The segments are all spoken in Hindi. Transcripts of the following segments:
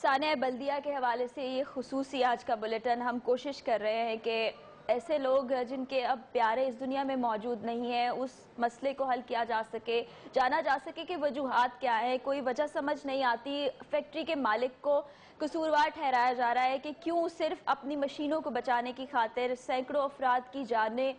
सानिया बल्दिया के हवाले से ये खुसूसी आज का बुलेटिन हम कोशिश कर रहे हैं कि ऐसे लोग जिनके अब प्यारे इस दुनिया में मौजूद नहीं है उस मसले को हल किया जा सके, जाना जा सके कि वजूहात क्या है। कोई वजह समझ नहीं आती। फैक्ट्री के मालिक को कसूरवार ठहराया जा रहा है कि क्यों सिर्फ अपनी मशीनों को बचाने की खातिर सैकड़ों अफराद की जानें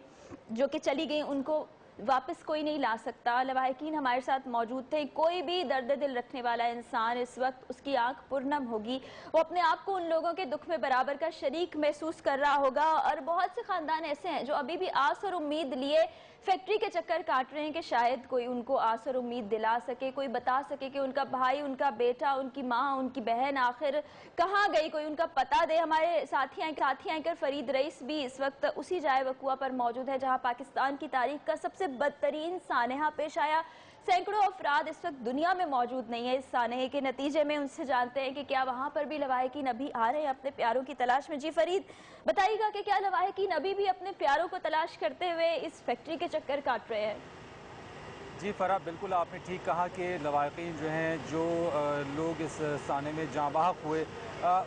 जो कि चली गई उनको वापस कोई नहीं ला सकता। लवाहिकीन हमारे साथ मौजूद थे। कोई भी दर्द दिल रखने वाला इंसान इस वक्त उसकी आंख पुरनम होगी, वो अपने आप को उन लोगों के दुख में बराबर का शरीक महसूस कर रहा होगा। और बहुत से खानदान ऐसे हैं जो अभी भी आस और उम्मीद लिए फैक्ट्री के चक्कर काट रहे हैं कि शायद कोई उनको आस और उम्मीद दिला सके, कोई बता सके कि उनका भाई, उनका बेटा, उनकी माँ, उनकी बहन आखिर कहाँ गई, कोई उनका पता दे। हमारे साथी एंकर फरीद रईस भी इस वक्त उसी जाए वकुआ पर मौजूद है जहाँ पाकिस्तान की तारीख का सबसे बदतरीन सानहा पेश आया। सैकड़ों अफराद इस वक्त दुनिया में मौजूद नहीं है। इस सानहे के नतीजे में उनसे जानते हैं कि क्या वहां पर भी लवाहिकीन अभी आ रहे हैं अपने प्यारों की तलाश में। जी फरीद, बताइएगा कि क्या लवाहिकीन अभी भी अपने प्यारों को तलाश करते हुए इस फैक्ट्री के चक्कर काट रहे हैं? जी फराह, बिल्कुल आपने ठीक कहा कि लवाहिकीन जो हैं, जो लोग इस साने में जाँ बहक हुए,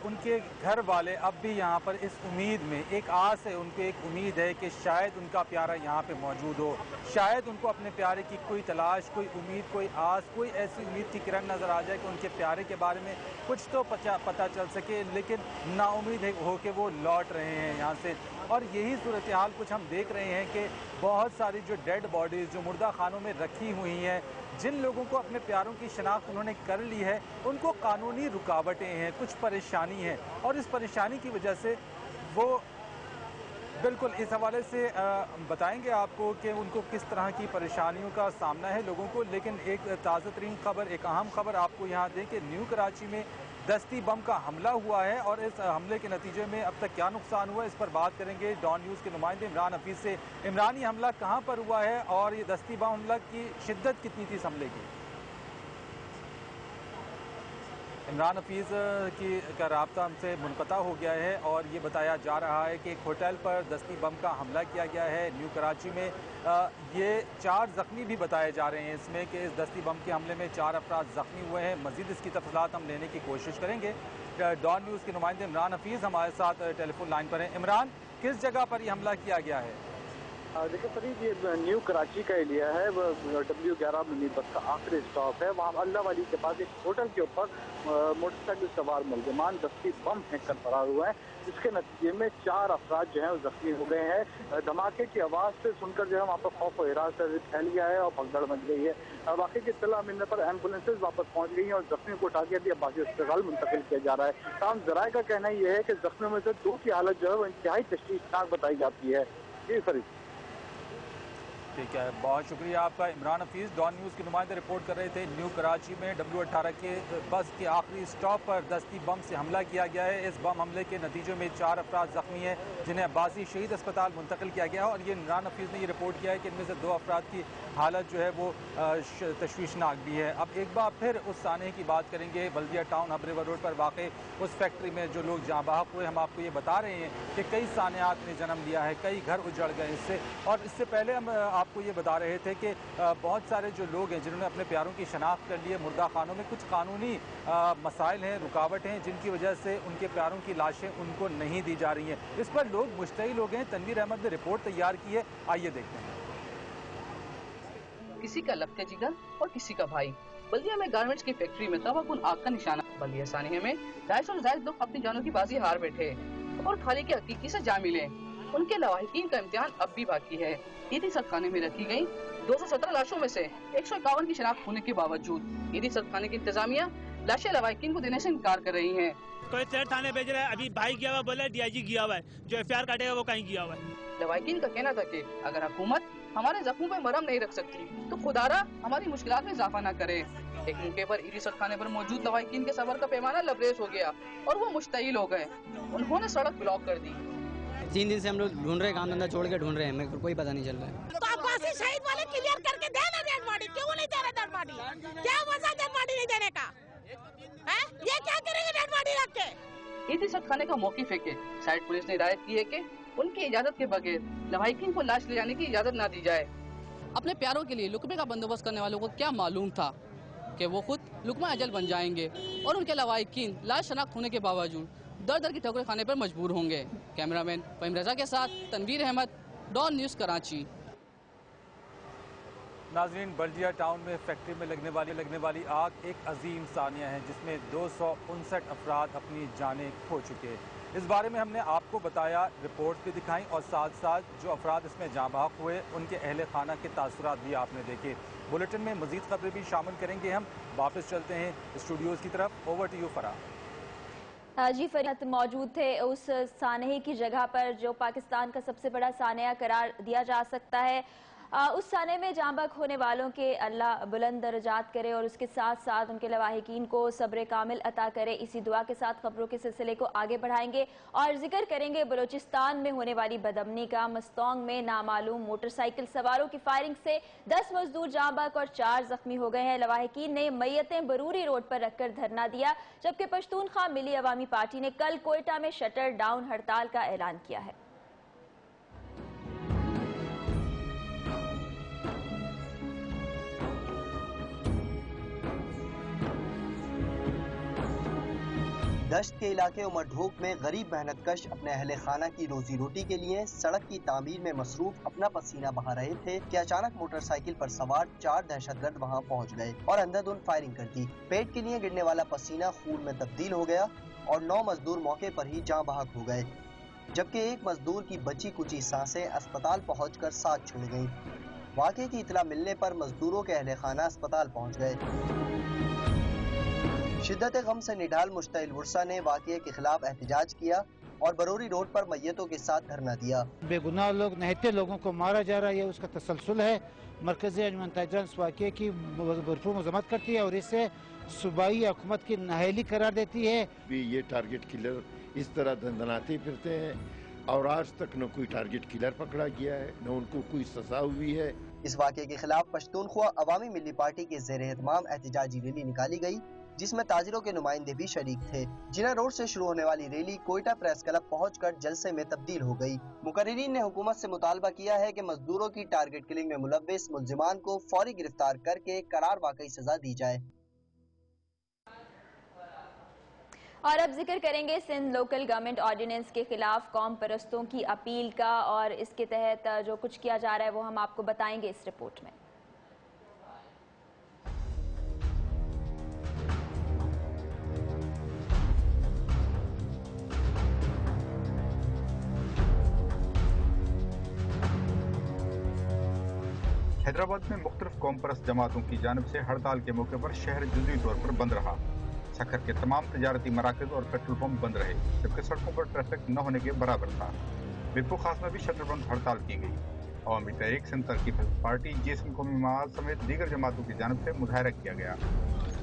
उनके घर वाले अब भी यहाँ पर इस उम्मीद में, एक आस है, उनको एक उम्मीद है कि शायद उनका प्यारा यहाँ पे मौजूद हो, शायद उनको अपने प्यारे की कोई तलाश, कोई उम्मीद, कोई आस, कोई ऐसी उम्मीद की किरण नज़र आ जाए कि उनके प्यारे के बारे में कुछ तो पता चल सके। लेकिन नाउम्मीद हो के वो लौट रहे हैं यहाँ से। और यही सूरत हाल कुछ हम देख रहे हैं कि बहुत सारी जो डेड बॉडीज़ जो मुर्दा खानों में रखी हुई हैं, जिन लोगों को अपने प्यारों की शनाख्त उन्होंने कर ली है, उनको कानूनी रुकावटें हैं, कुछ परेशानी है, और इस परेशानी की वजह से वो बिल्कुल इस हवाले से बताएंगे आपको कि उनको किस तरह की परेशानियों का सामना है लोगों को। लेकिन एक ताज़ा तरीन खबर, एक अहम खबर आपको यहाँ दें कि न्यू कराची में दस्ती बम का हमला हुआ है, और इस हमले के नतीजे में अब तक क्या नुकसान हुआ है इस पर बात करेंगे डॉन न्यूज़ के नुमाइंदे इमरान हफीज़ से। इमरान, ये हमला कहाँ पर हुआ है और ये दस्ती बम हमला की शिद्दत कितनी थी इस हमले की? इमरान हफीज़ का राब्ता हमसे मुनक़ता हो गया है और ये बताया जा रहा है कि एक होटल पर दस्ती बम का हमला किया गया है न्यू कराची में। ये 4 ज़ख्मी भी बताए जा रहे हैं इसमें कि इस दस्ती बम के हमले में 4 अफराद ज़ख्मी हुए हैं। मज़ीद इसकी तफ़सीलात हम लेने की कोशिश करेंगे। डॉन न्यूज़ के नुमाइंदे इमरान हफीज़ हमारे साथ टेलीफोन लाइन पर हैं। इमरान, किस जगह पर यह हमला किया गया है? देखिए फरीद, ये न्यू कराची का एरिया है, वो W11 मिनी बस का आखिरी स्टॉप है। वहाँ अल्लाह वाली के पास एक होटल के ऊपर मोटरसाइकिल सवार मुलजमान दस्ती बम फेंक कर फरार हुए हैं, जिसके नतीजे में 4 अफराद जो है वो जख्मी हो गए हैं। धमाके की आवाज़ से सुनकर जो है वहाँ पर खौफ और हिरास फैल गया है और भगदड़ मच गई है। वाकई की इत्तला मिलने पर एम्बुलेंसेज वापस पहुँच गई हैं और जख्मियों को उठा के अभी अब्बासी अस्पताल मुंतकिल किया जा रहा है। तमाम ज़राए का कहना यह है कि जख्मियों में से 2 की हालत जो है वो इंतहाई तशवीशनाक बताई जाती है। जी फरीद। ठीक है, बहुत शुक्रिया आपका। इमरान हफीज़ डॉन न्यूज़ के नुमाइंदे रिपोर्ट कर रहे थे। न्यू कराची में W18 के बस के आखिरी स्टॉप पर दस्ती बम से हमला किया गया है। इस बम हमले के नतीजे में 4 अफराद ज़ख्मी हैं, जिन्हें अब्बासी शहीद अस्पताल मुंतकिल किया गया है। और ये इमरान हफीज़ ने ये रिपोर्ट किया है कि इनमें से 2 अफराद की हालत जो है वो तशवीशनाक भी है। अब एक बार फिर उस सानहे की बात करेंगे। बल्दिया टाउन हबरेवर रोड पर वाक़ उस फैक्ट्री में जो लोग जाँ बहक हुए, हम आपको ये बता रहे हैं कि कई सानहात ने जन्म लिया है, कई घर उजड़ गए इससे। और इससे पहले हम आपको ये बता रहे थे कि बहुत सारे जो लोग हैं जिन्होंने अपने प्यारों की शनाख्त कर ली है, मुर्दा खानों में कुछ कानूनी मसाइल हैं, रुकावट हैं, जिनकी वजह से उनके प्यारों की लाशें उनको नहीं दी जा रही हैं। इस पर लोग मुश्तइल हो गए हैं। तनवीर अहमद ने रिपोर्ट तैयार की है, आइए देखते हैं। किसी का लपका जिगर और किसी का भाई। बल्दिया में गारमेंट्स की फैक्ट्री में तबाकुन आग का निशाना। बल्दिया सानिया में 250 से ज्यादा लोग अपनी जानों की बाजी हार बैठे और खाली के हकीकी से जा मिले। उनके लवाहिकीन का इम्तिहान अब भी बाकी है। ईदी सदखाने में रखी गई 217 लाशों में से 151 की शनाख्त होने के बावजूद ईदी सदखाने की इंतजामिया लाशें लवाहिकीन को देने से इनकार कर रही है। कोई शहर थाने भेज रहा है, अभी भाई गया हुआ, बोला DIG गया हुआ है, जो FIR काटेगा वो कहीं गया हुआ है। लवाहिकीन का कहना था कि अगर हुकूमत हमारे जख्मों पे मरहम नहीं रख सकती तो खुदारा हमारी मुश्किलात में इजाफा न करे। एक मौके पर ईदी सदखाने पर मौजूद लवाहिकीन के सबर का पैमाना लबरेज हो गया और वो मुश्तइल हो गए। उन्होंने सड़क ब्लॉक कर दी। 3 दिन से हम लोग ढूंढ रहे हैं, काम धंधा छोड़ के ढूंढ रहे हैं, मेरे को कोई पता नहीं चल रहा है। तो अब्बासी शहीद वाले क्लियर करके देना डेड बॉडी, क्यों नहीं दे रहे डेड बॉडी? क्या वजह डेड बॉडी नहीं देने का है? ये क्या करेंगे डेड बॉडी रख के? ईदी सदखाने का मौक़िफ़ है कि साइड पुलिस ने हिदायत की है कि उनकी इजाजत के बगैर लवाहिकीन को लाश ले जाने की इजाजत न दी जाए। अपने प्यारों के लिए लुकमे का बंदोबस्त करने वालों को क्या मालूम था कि वो खुद लुकमा अजल बन जाएंगे और उनके लवाहिकीन लाशनाख्त होने के बावजूद दर दर की ठोकरें खाने पर मजबूर होंगे। कैमरामैन फ़हीम रजा के साथ तनवीर अहमद, डॉन न्यूज़, कराची। नाज़रीन, बल्दिया टाउन में फैक्ट्री में लगने वाली आग एक अजीम सानिया है जिसमें 259 अफराद अपनी जानें खो चुके हैं। इस बारे में हमने आपको बताया, रिपोर्ट भी दिखाई और साथ साथ जो अफराद इसमें जाँ बहक हुए उनके अहले खाना के तासुरात भी आपने देखे। बुलेटिन में मज़ीद खबरें भी शामिल करेंगे। हम वापस चलते हैं स्टूडियोज़ की तरफ। ओवर टू यू फरा। जी, फरीद मौजूद थे उस सानहे की जगह पर जो पाकिस्तान का सबसे बड़ा सानहा करार दिया जा सकता है। उस सानहे में जाँ बहक होने वालों के अल्लाह बुलंद दर्जात करे और उसके साथ साथ उनके लवाहिकीन को सब्र कामिल अता करे। इसी दुआ के साथ खबरों के सिलसिले को आगे बढ़ाएंगे और जिक्र करेंगे बलूचिस्तान में होने वाली बदअमनी का। मस्तोंग में नामालूम मोटरसाइकिल सवारों की फायरिंग से 10 मजदूर जाँ बहक और 4 जख्मी हो गए हैं। लवाहिकीन ने मैयतें बरूरी रोड पर रखकर धरना दिया, जबकि पश्तूनख्वा मिली अवामी पार्टी ने कल कोयटा में शटर डाउन हड़ताल का ऐलान किया है। दश्त के इलाके उमर ढोक में गरीब मेहनतकश अपने अहले खाना की रोजी रोटी के लिए सड़क की तामीर में मसरूफ अपना पसीना बहा रहे थे कि अचानक मोटरसाइकिल पर सवार 4 दहशतगर्द वहां पहुंच गए और अंधाधुंध फायरिंग कर दी। पेट के लिए गिरने वाला पसीना खून में तब्दील हो गया और 9 मजदूर मौके पर ही जाँ बहक हो गए, जबकि एक मजदूर की बची कुची सांसें अस्पताल पहुंचकर साथ छोड़ गईं। वाक़े की इतला मिलने पर मजदूरों के अहले खाना अस्पताल पहुंच गए। शिद्दत गम से निढाल मुश्ताइल वुरसा ने वाक़े के खिलाफ एहतजाज किया और बरूरी रोड पर मैयतों के साथ धरना दिया। बेगुनाह लोग, नहते लोगों को मारा जा रहा है, उसका तसलसल है। मरकज़ी अंजुमन ताजरान इस वाक़े की भरपूर मज़म्मत करती है और इससे सूबाई हुकूमत की नाअहली करार देती है। ये टारगेट किलर इस तरह धंधनाते फिरते हैं और आज तक न कोई टारगेट किलर पकड़ा गया है, न उनको कोई सजा हुई है। इस वाक़े के खिलाफ पश्तूनख्वा अवामी मिली पार्टी के ज़ेर एहतमाम एहतजाजी रैली निकाली गई, जिसमें ताजिरों के नुमाइंदे भी शरीक थे। जिना रोड से शुरू होने वाली रैली कोयटा प्रेस क्लब पहुंचकर जलसे में तब्दील हो गई। मुकर्रिरीन ने हुकूमत से मुतालबा किया है कि मजदूरों की टारगेट किलिंग में मुलव्विस मुल्जिमान को फौरी गिरफ्तार करके करार वाकई सजा दी जाए। और अब जिक्र करेंगे सिंध लोकल गवर्नमेंट ऑर्डिनेंस के खिलाफ कौम परस्तों की अपील का, और इसके तहत जो कुछ किया जा रहा है वो हम आपको बताएंगे इस रिपोर्ट में। हैदराबाद में मुख्तलिफ कौम परस्त जमातों की जानिब से हड़ताल के मौके पर शहर जुज़वी तौर पर बंद रहा। सखर के तमाम तजारती मराकज़ और पेट्रोल पंप बंद रहे, जबकि सड़कों पर ट्रैफिक न होने के बराबर था। मीरपुर खास में भी शटर बंद हड़ताल की गई। अवामी तहरीक सिंध तरक्की पार्टी, GSM कौमी मवाद समेत दीगर जमातों की जानिब से मुजाहरा किया गया।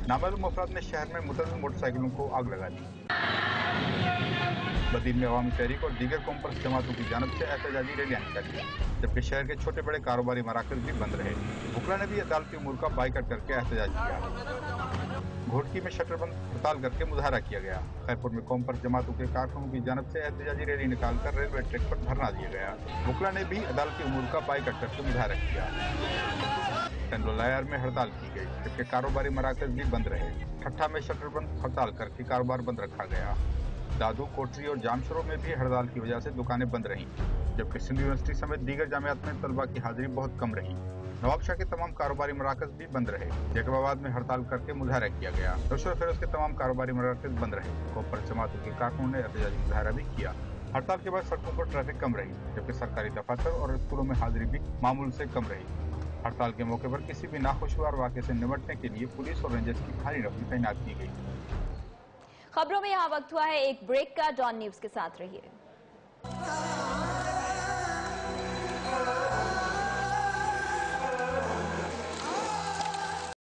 नामालूम अफराद ने शहर में मुतअद्दिद मोटरसाइकिलों को आग लगा दी। बदीन में अवामी तहरीक और दीगर कौम परस्त जमातों की जानिब से एहतजाजी रैलियां निकाली, जबकि शहर के छोटे बड़े कारोबारी मराकज़ भी बंद रहे। बुकला ने भी अदालती उमूर का बाइकआउट करके एहतजाज किया। घोटकी में शटर बंद हड़ताल करके मुजाहरा किया गया। खैरपुर में कौम परस्त जमातों के कारकुनों की जानिब से एहतजाजी रैली निकालकर रेलवे ट्रैक पर धरना दिया गया। बुकला ने भी अदालती उमूर का बाइकआउट करके मुजाहरा किया। टंडोलायर में हड़ताल की गई, जबकि कारोबारी मराकज़ भी बंद रहे। ठट्ठा में शटर बंद हड़ताल करके कारोबार बंद रखा गया। दादू, कोटरी और जामशरो में भी हड़ताल की वजह से दुकानें बंद रहीं, जबकि सिंध यूनिवर्सिटी समेत दीगर जामियात में तलबा की हाजिरी बहुत कम रही। नवाबशाह के तमाम कारोबारी मराकज़ भी बंद रहे। जैकबाबाद में हड़ताल करके मुजाहरा किया गया। रोशो फिरोज के तमाम कारोबारी मराकज़ बंद रहे। कौम परस्त जमातों के कारकुनों ने एहतजाजी मुजाहरा भी किया। हड़ताल के बाद सड़कों पर ट्रैफिक कम रही, जबकि सरकारी दफातर और स्कूलों में हाजिरी भी मामूल से कम रही। हड़ताल के मौके पर किसी भी नाखुशगवार वाक़े से निपटने के लिए पुलिस और रेंजर्स की भारी नफरी तैनात की गई। खबरों में यहाँ वक्त हुआ है एक ब्रेक का। डॉन न्यूज़ के साथ रहिए।